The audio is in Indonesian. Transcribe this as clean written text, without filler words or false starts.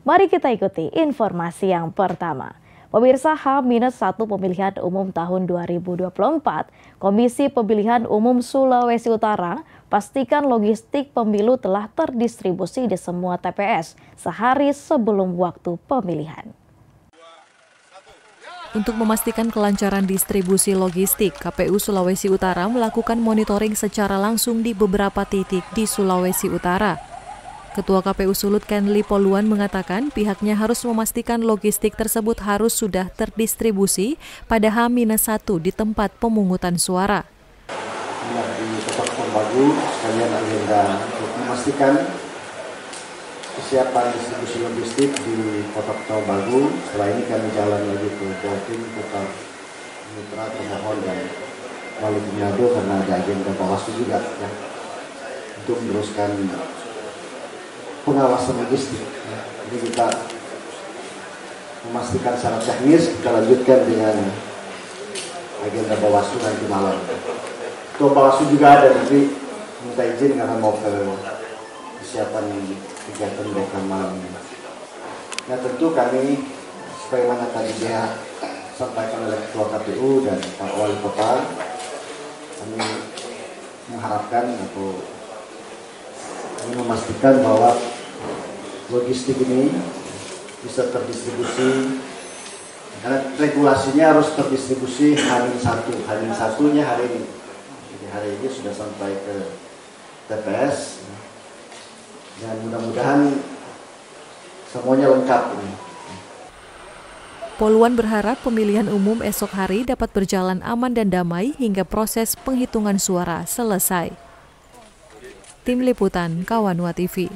Mari kita ikuti informasi yang pertama. Pemirsa, H-1 pemilihan umum tahun 2024, Komisi Pemilihan Umum Sulawesi Utara pastikan logistik pemilu telah terdistribusi di semua TPS sehari sebelum waktu pemilihan. Untuk memastikan kelancaran distribusi logistik, KPU Sulawesi Utara melakukan monitoring secara langsung di beberapa titik di Sulawesi Utara. Ketua KPU Sulut Kenli Poluan mengatakan pihaknya harus memastikan logistik tersebut harus sudah terdistribusi pada H-1 di tempat pemungutan suara. Di Kota Bagu, sekalian agenda untuk memastikan kesiapan distribusi logistik di Kota Bagu. Setelah ini kami jalan lagi ke Jatim, Kota Mitra, Termohon, dan Wali Manado karena ada agenda Bawaslu juga ya, untuk meneruskan pengawasan logistik. Jadi kita memastikan secara teknis, kita lanjutkan dengan agenda Bawaslu nanti malam. Ketua Bawaslu juga ada, tapi minta izin karena mau ke persiapan kegiatan mereka malam ini. Nah tentu kami, sebagaimana tadi dia sampaikan oleh Ketua KPU dan Pak Wali Kota, kami mengharapkan atau memastikan bahwa logistik ini bisa terdistribusi, karena regulasinya harus terdistribusi H-1-nya hari ini. Jadi hari ini sudah sampai ke TPS dan mudah-mudahan semuanya lengkap ini. Poluan berharap pemilihan umum esok hari dapat berjalan aman dan damai hingga proses penghitungan suara selesai. Tim Liputan Kawanwa TV.